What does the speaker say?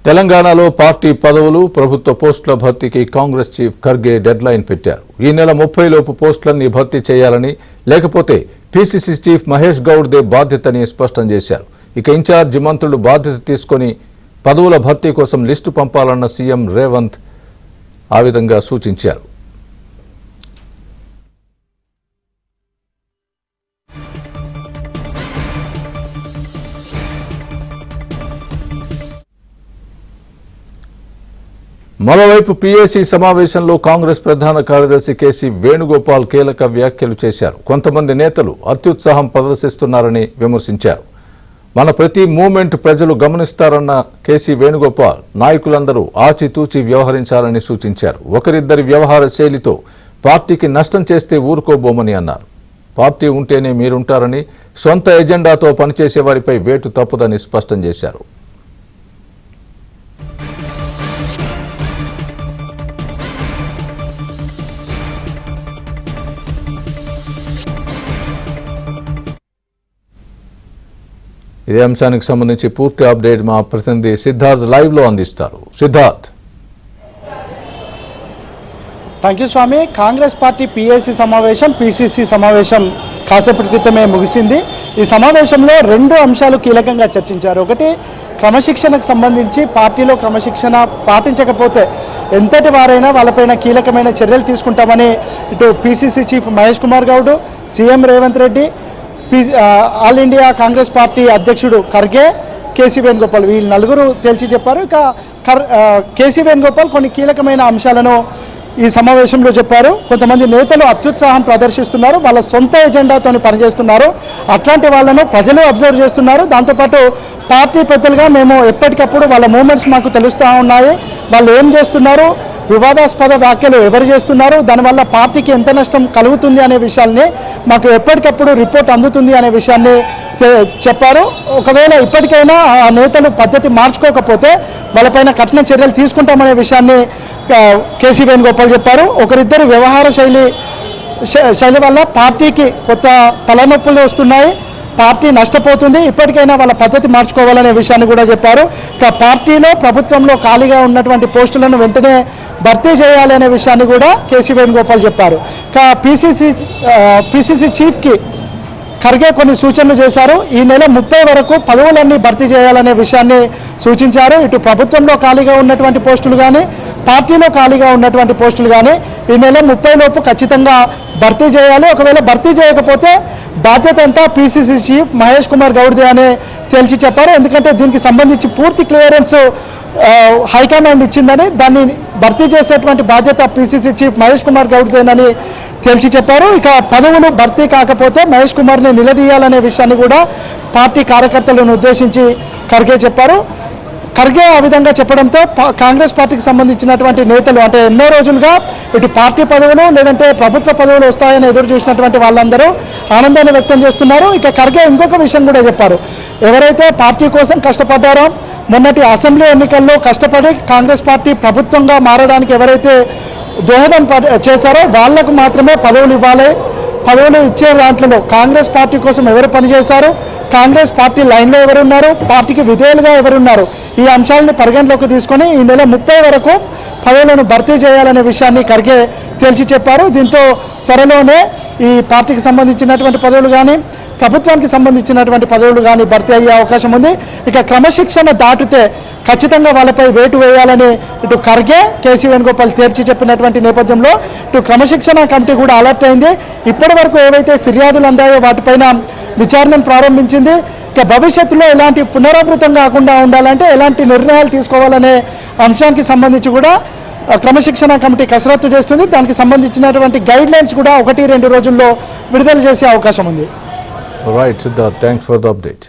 తెలంగాణలో పార్టీ పదవులు ప్రభుత్వ పోస్టుల భర్తీకి Congress chief Kharge dead line పెట్టారు. ఈ నెల 30 లోపు పోస్టులన్నీ భర్తీ చేయాలని, లేకపోతే పీసీసీ చీఫ్ మహేష్ గౌడ్దే బాధ్యతని స్పష్టం చేశారు. ఇక ఇన్ఛార్జి మంత్రులు బాధ్యత తీసుకుని పదవుల భర్తీ కోసం లిస్టు పంపాలన్న సీఎం రేవంత్ ఆ విధంగా సూచించారు. మరోవైపు పీఏసీ సమావేశంలో కాంగ్రెస్ ప్రధాన కార్యదర్శి కేసీ వేణుగోపాల్ కీలక వ్యాఖ్యలు చేశారు. కొంతమంది నేతలు అత్యుత్సాహం ప్రదర్శిస్తున్నారని విమర్శించారు. మన ప్రతి మూవ్మెంట్ ప్రజలు గమనిస్తారన్న కేసీ వేణుగోపాల్ నాయకులందరూ ఆచితూచి వ్యవహరించాలని సూచించారు. ఒకరిద్దరి వ్యవహార శైలితో పార్టీకి నష్టం చేస్తే ఊరుకోబోమని అన్నారు. పార్టీ ఉంటేనే మీరుంటారని, సొంత ఎజెండాతో పనిచేసే వారిపై వేటు తప్పదని స్పష్టం చేశారు. ఇదే అంశానికి సంబంధించి పూర్తి అప్డేట్ మా ప్రతినిధి సిద్ధార్థ్ లైవ్ లో అందిస్తారు. Siddharth. Thank you Swami. Congress party PAC సమావేశం, పీసీసీ సమావేశం కాసేపటి క్రితమే ముగిసింది. ఈ సమావేశంలో 2 అంశాలు కీలకంగా చర్చించారు. ఒకటి, క్రమశిక్షణకు సంబంధించి పార్టీలో క్రమశిక్షణ పాటించకపోతే ఎంతటి వారైనా వాళ్ళపైన కీలకమైన చర్యలు తీసుకుంటామని ఇటు PCC chief Mahesh Kumar Goud, CM Revanth Reddy, all India Congress party అధ్యక్షుడు ఖర్గే, కేసీ వేణుగోపాల్ వీళ్ళు నలుగురు తేల్చి చెప్పారు. ఇక కేసీ వేణుగోపాల్ కొన్ని కీలకమైన అంశాలను ఈ సమావేశంలో చెప్పారు. కొంతమంది నేతలు అత్యుత్సాహం ప్రదర్శిస్తున్నారు, వాళ్ళ సొంత ఎజెండాతో పనిచేస్తున్నారు, అట్లాంటి వాళ్ళను ప్రజలు అబ్జర్వ్ చేస్తున్నారు. దాంతోపాటు పార్టీ పెద్దలుగా మేము ఎప్పటికప్పుడు వాళ్ళ మూమెంట్స్ మాకు తెలుస్తూ ఉన్నాయి, వాళ్ళు ఏం చేస్తున్నారు, వివాదాస్పద వ్యాఖ్యలు ఎవరు చేస్తున్నారు, దానివల్ల పార్టీకి ఎంత నష్టం కలుగుతుంది అనే విషయాల్ని మాకు ఎప్పటికప్పుడు రిపోర్ట్ అందుతుంది అనే విషయాన్ని చెప్పారు. ఒకవేళ ఇప్పటికైనా ఆ నేతలు పద్ధతి మార్చుకోకపోతే వాళ్ళపైన కఠిన చర్యలు తీసుకుంటామనే విషయాన్ని కేసీ వేణుగోపాల్ చెప్పారు. ఒకరిద్దరు వ్యవహార శైలి వల్ల పార్టీకి కొత్త తలనొప్పులు వస్తున్నాయి, పార్టీ నష్టపోతుంది, ఇప్పటికైనా వాళ్ళ పద్ధతి మార్చుకోవాలనే విషయాన్ని కూడా చెప్పారు. పార్టీలో ప్రభుత్వంలో ఖాళీగా ఉన్నటువంటి పోస్టులను వెంటనే భర్తీ చేయాలి అనే విషయాన్ని కూడా కేసీ వేణుగోపాల్ చెప్పారు. పీసీసీ చీఫ్కి ఖర్గే కొన్ని సూచనలు చేశారు. ఈ నెల 30 వరకు పదవులన్నీ భర్తీ చేయాలనే విషయాన్ని సూచించారు. ఇటు ప్రభుత్వంలో ఖాళీగా ఉన్నటువంటి పోస్టులు కానీ, పార్టీలో ఖాళీగా ఉన్నటువంటి పోస్టులు కానీ ఈ నెల 30 లోపు ఖచ్చితంగా భర్తీ చేయాలి. ఒకవేళ భర్తీ చేయకపోతే బాధ్యత అంతా పీసీసీ చీఫ్ మహేష్ కుమార్ గౌడ్దే అని తేల్చి చెప్పారు. ఎందుకంటే దీనికి సంబంధించి పూర్తి క్లియరెన్స్ హైకమాండ్ ఇచ్చిందని, దాన్ని భర్తీ చేసేటువంటి బాధ్యత పీసీసీ చీఫ్ మహేష్ కుమార్ గౌడ్దేనని తేల్చి చెప్పారు. ఇక పదవులు భర్తీ కాకపోతే మహేష్ కుమార్ని నిలదీయాలనే విషయాన్ని కూడా పార్టీ కార్యకర్తలను ఉద్దేశించి ఖర్గే చెప్పారు. ఖర్గే ఆ విధంగా చెప్పడంతో కాంగ్రెస్ పార్టీకి సంబంధించినటువంటి నేతలు, అంటే ఎన్నో రోజులుగా ఇటు పార్టీ పదవులు లేదంటే ప్రభుత్వ పదవులు వస్తాయని ఎదురు చూసినటువంటి వాళ్ళందరూ ఆనందాన్ని వ్యక్తం చేస్తున్నారు. ఇక ఖర్గే ఇంకొక విషయం కూడా చెప్పారు. ఎవరైతే పార్టీ కోసం కష్టపడ్డారో, మొన్నటి అసెంబ్లీ ఎన్నికల్లో కష్టపడి కాంగ్రెస్ పార్టీ ప్రభుత్వంగా మారడానికి ఎవరైతే దోహదం చేశారో వాళ్లకు మాత్రమే పదవులు ఇవ్వాలి. పదవులు ఇచ్చే దాంట్లో కాంగ్రెస్ పార్టీ కోసం ఎవరు పనిచేశారు, కాంగ్రెస్ పార్టీ లైన్లో ఎవరున్నారు, పార్టీకి విధేయులుగా ఎవరున్నారు, ఈ అంశాలను పరిగణలోకి తీసుకొని ఈ నెల 30 వరకు పదవులను భర్తీ చేయాలనే విషయాన్ని ఖర్గే తేల్చి చెప్పారు. దీంతో త్వరలోనే ఈ పార్టీకి సంబంధించినటువంటి పదవులు కానీ, ప్రభుత్వానికి సంబంధించినటువంటి పదవులు కానీ భర్తీ అయ్యే అవకాశం ఉంది. ఇక క్రమశిక్షణ దాటితే ఖచ్చితంగా వాళ్ళపై వేటు వేయాలని ఇటు ఖర్గే, కేసీ వేణుగోపాల్ తేల్చి చెప్పినటువంటి నేపథ్యంలో ఇటు క్రమశిక్షణ కమిటీ కూడా అలర్ట్ అయింది. ఇప్పటి వరకు ఏవైతే ఫిర్యాదులు అందాయో వాటిపైన విచారణను ప్రారంభించింది. ఇక భవిష్యత్తులో ఎలాంటి పునరావృతం కాకుండా ఉండాలంటే ఎలాంటి నిర్ణయాలు తీసుకోవాలనే అంశానికి సంబంధించి కూడా క్రమశిక్షణ కమిటీ కసరత్తు చేస్తుంది. దానికి సంబంధించినటువంటి గైడ్ లైన్స్ కూడా 1-2 రోజుల్లో విడుదల చేసే అవకాశం ఉంది. All right, Siddharth, thanks for the update.